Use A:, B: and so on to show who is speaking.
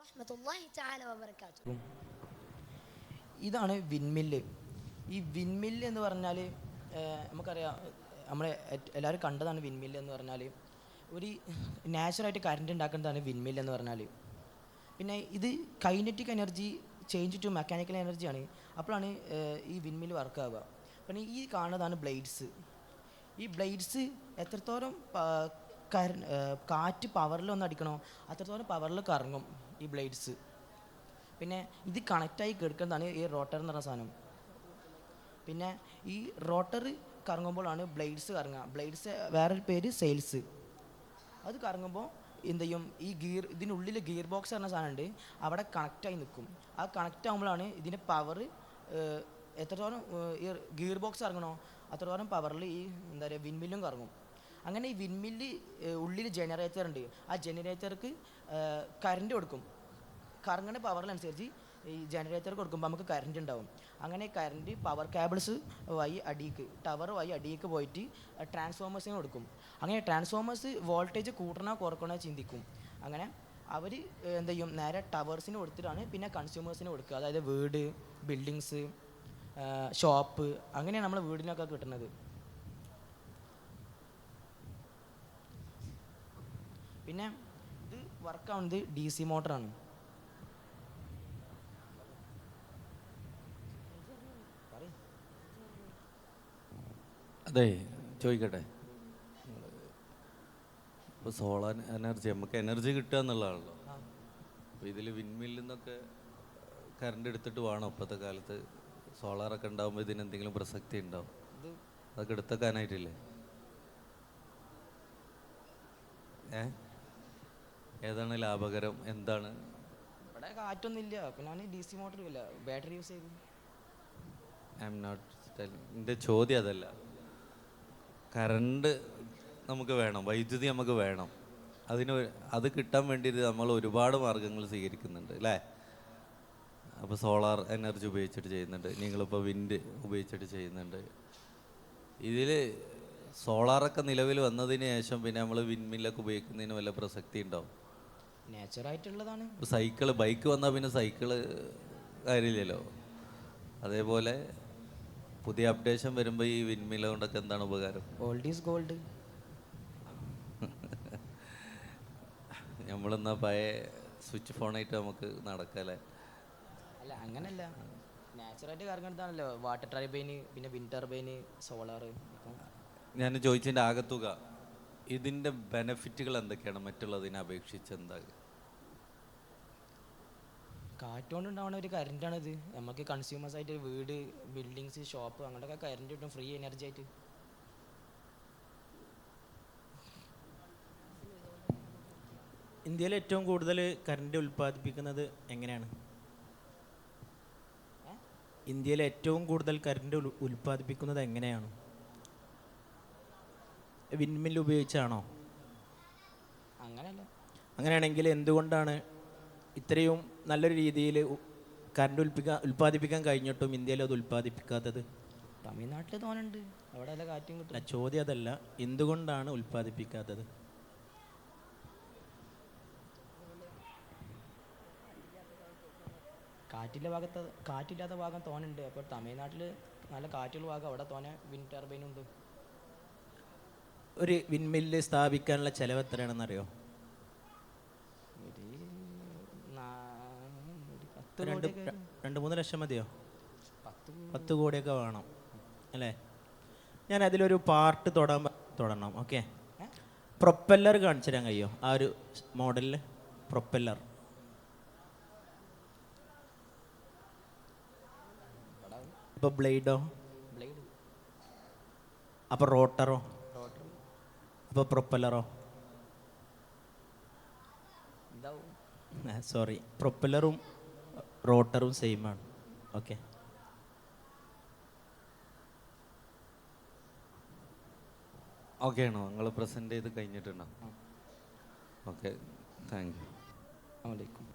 A: വറഹ്മത്തുള്ളാഹി തആല വബറകാതുഹു.
B: ഇതാണ് വിൻമില്ല്. ഈ വിൻമില്ല് എന്ന് പറഞ്ഞാൽ നമുക്കറിയാം, നമ്മൾ എല്ലാവരും കണ്ടതാണ് വിൻമില്ല് എന്ന് പറഞ്ഞാൽ. ഒരു നാച്ചുറലായിട്ട് കറണ്ട് ഉണ്ടാക്കുന്നതാണ് വിൻമില്ല് എന്ന് പറഞ്ഞാൽ. പിന്നെ ഇത് kinetic energy change to mechanical എനർജിയാണ്. അപ്പോഴാണ് ഈ വിൻമില്ല് വർക്ക് ആവുക. പിന്നെ ഈ കാണുന്നതാണ് ബ്ലേഡ്സ്. ഈ ബ്ലേഡ്സ് എത്രത്തോളം കാറ്റ് പവറിൽ ഒന്ന് അടിക്കണോ അത്രത്തോളം പവറിൽ കറങ്ങും ഈ ബ്ലേഡ്സ്. പിന്നെ ഇത് കണക്റ്റായി കിടക്കുന്നതാണ് ഈ റോട്ടർ എന്ന് പറഞ്ഞ സാധനം. പിന്നെ ഈ റോട്ടർ കറങ്ങുമ്പോഴാണ് ബ്ലേഡ്സ് കറങ്ങുക. ബ്ലേഡ്സ് വേറൊരു പേര് സെയിൽസ്. അത് കറങ്ങുമ്പോൾ എന്ത് ചെയ്യും, ഈ ഇതിനുള്ളിൽ ഗിയർ ബോക്സ് പറഞ്ഞ സാധനമുണ്ട്, അവിടെ കണക്റ്റായി നിൽക്കും. ആ കണക്റ്റ് ആകുമ്പോഴാണ് ഇതിൻ്റെ പവർ എത്രത്തോളം ഈ ഗിയർ ബോക്സ് ഇറങ്ങണോ അത്രത്തോളം പവറിൽ ഈ എന്താ പറയുക വിൻമില്ലും കറങ്ങും. അങ്ങനെ ഈ വിൻമില്ല് ഉള്ളിൽ ജനറേറ്റർ ഉണ്ട്. ആ ജനറേറ്റർക്ക് കറണ്ട് കൊടുക്കും. കറങ്ങുന്ന പവറിനനുസരിച്ച് ഈ ജനറേറ്റർ കൊടുക്കുമ്പോൾ നമുക്ക് കറണ്ട് ഉണ്ടാവും. അങ്ങനെ കറണ്ട് പവർ കേബിൾസ് വഴി ടവർ വഴി അടിയിലേക്ക് പോയിട്ട് ട്രാൻസ്ഫോമേഴ്സിന് കൊടുക്കും. അങ്ങനെ ട്രാൻസ്ഫോമേഴ്സ് വോൾട്ടേജ് കൂട്ടണോ കുറക്കണോ ചിന്തിക്കും. അങ്ങനെ അവർ എന്ത് ചെയ്യും, നേരെ ടവേഴ്സിന് കൊടുത്തിട്ടാണ് പിന്നെ കൺസ്യൂമേഴ്സിന് കൊടുക്കുക. അതായത് വീട്, ബിൽഡിങ്സ്, ഷോപ്പ്, അങ്ങനെയാണ് നമ്മൾ വീടിനൊക്കെ കിട്ടുന്നത്. പിന്നെ ഇത് വർക്കാവുന്നത് DC മോട്ടറാണ്.
C: അതെ, ചോദിക്കട്ടെ. ഇപ്പോൾ സോളാർ എനർജി നമുക്ക് എനർജി കിട്ടുക എന്നുള്ളതാണല്ലോ. അപ്പോൾ ഇതിൽ വിൻമില്ലിൽ നിന്നൊക്കെ കറണ്ട് എടുത്തിട്ട് വേണം ഇപ്പോഴത്തെ കാലത്ത് സോളാറൊക്കെ ഉണ്ടാകുമ്പോൾ ഇതിനെന്തെങ്കിലും പ്രസക്തി ഉണ്ടാവും. അതൊക്കെ എടുത്തേക്കാനായിട്ടില്ലേ? ഏതാണ് ലാഭകരം? എന്താണ്?
B: ഇവിടെ കാറ്റൊന്നും ഇല്ല, പിന്നെ DC മോട്ടർ ഇല്ല, ബാറ്ററി യൂസ് ചെയ്തു.
C: I am not telling. എൻ്റെ ചോദ്യം അതല്ല. കറണ്ട് നമുക്ക് വേണം, വൈദ്യുതി നമുക്ക് വേണം. അത് കിട്ടാൻ വേണ്ടിയിട്ട് നമ്മൾ ഒരുപാട് മാർഗങ്ങൾ സ്വീകരിക്കുന്നുണ്ട് അല്ലേ? അപ്പോൾ സോളാർ എനർജി ഉപയോഗിച്ചിട്ട് ചെയ്യുന്നുണ്ട്, നിങ്ങളിപ്പോൾ വിൻഡ് ഉപയോഗിച്ചിട്ട് ചെയ്യുന്നുണ്ട്. ഇതിൽ സോളാറൊക്കെ നിലവിൽ വന്നതിന് ശേഷം പിന്നെ നമ്മൾ വിൻമില്ലൊക്കെ ഉപയോഗിക്കുന്നതിന് വല്ല പ്രസക്തി ഉണ്ടാവും?
B: നാച്ചുറായിട്ടുള്ളതാണ്.
C: ബൈക്ക് വന്നാൽ പിന്നെ സൈക്കിള് കാര്യമില്ലല്ലോ. അതേപോലെ പുതിയ അപ്ഡേഷൻ വരുമ്പോൾ ഈ വിൻമില്ല കൊണ്ടൊക്കെ എന്താണ് ഉപകാരം?
B: Old is gold.
C: നമ്മളെന്നാ പഴയ സ്വിച്ച് ഫോണായിട്ട് നമുക്ക് നടക്കല്ലേ?
B: അല്ല, അങ്ങനല്ല, നാച്ചുറായിട്ട് കറങ്ങുന്നതാണല്ലോ വാട്ടർ ടർബൈന്, പിന്നെ വിൻഡ് ടർബൈന്, സോളാർ.
C: ഞാൻ ചോദിച്ചതിൻ്റെ ആകത്തുക, ഇതിൻ്റെ ബെനഫിറ്റുകൾ എന്തൊക്കെയാണ് മറ്റുള്ളതിനെ അപേക്ഷിച്ച്? എന്താ?
B: കാറ്റുകൊണ്ട് ഉണ്ടാവുന്ന ഒരു കറണ്ടാണിത്. നമുക്ക് കൺസ്യൂമേഴ്സ് ആയിട്ട് വീട്, ബിൽഡിങ്സ്, ഷോപ്പ് അങ്ങനെയൊക്കെ കറണ്ട് കിട്ടും ഫ്രീ എനർജി ആയിട്ട്.
D: ഇന്ത്യയിൽ ഏറ്റവും കൂടുതൽ കറണ്ട് ഉൽപ്പാദിപ്പിക്കുന്നത് എങ്ങനെയാണ്? ഇന്ത്യയിൽ ഏറ്റവും കൂടുതൽ കറണ്ട് ഉൽപ്പാദിപ്പിക്കുന്നത് എങ്ങനെയാണ്? വിൻമില്ല് ഉപയോഗിച്ചാണോ?
B: അങ്ങനെയല്ല.
D: അങ്ങനെയാണെങ്കിൽ എന്തുകൊണ്ടാണ് ഇത്രയും നല്ലൊരു രീതിയിൽ കറണ്ട് ഉൽപ്പാദിപ്പിക്കാൻ കഴിഞ്ഞിട്ടും ഇന്ത്യയിൽ അത് ഉൽപ്പാദിപ്പിക്കാത്തത്?
B: തമിഴ്നാട്ടിൽ തോന്നുന്നുണ്ട്, അവിടെ നല്ല കാറ്റും കിട്ടും.
D: ചോദ്യം അതല്ല, എന്തുകൊണ്ടാണ് ഉൽപ്പാദിപ്പിക്കാത്തത്?
B: കാറ്റില്ലാത്ത ഭാഗം തോന്നുന്നുണ്ട്. അപ്പോൾ തമിഴ്നാട്ടിൽ നല്ല കാറ്റുള്ള ഭാഗം, അവിടെ തോന്നെ വിൻഡ് ടർബൈനുണ്ട്.
D: ഒരു വിൻമില്ല് സ്ഥാപിക്കാനുള്ള ചിലവ് എത്രയാണെന്നറിയോ?
B: ഒരു
D: 2-3 ലക്ഷം മതിയോ? 10 കോടിയൊക്കെ വേണം അല്ലേ? ഞാൻ അതിലൊരു പാർട്ട് തൊടണം. ഓക്കെ, പ്രൊപ്പല്ലർ കാണിച്ചു തരാൻ കഴിയോ? ആ ഒരു മോഡലിൽ പ്രൊപ്പല്ലർ. അപ്പോൾ ബ്ലേഡോ? അപ്പോൾ റോട്ടറോ? അപ്പോൾ പ്രൊപ്പല്ലറോ? സോറി, പ്രൊപ്പല്ലറും റോട്ടറും സെയിം ആണ്. ഓക്കെ,
C: ഓക്കെ ആണോ? നിങ്ങൾ പ്രസൻറ്റ് ചെയ്ത് കഴിഞ്ഞിട്ടുണ്ടോ? Okay, thank you.
B: അസ്സലാമു അലൈക്കും.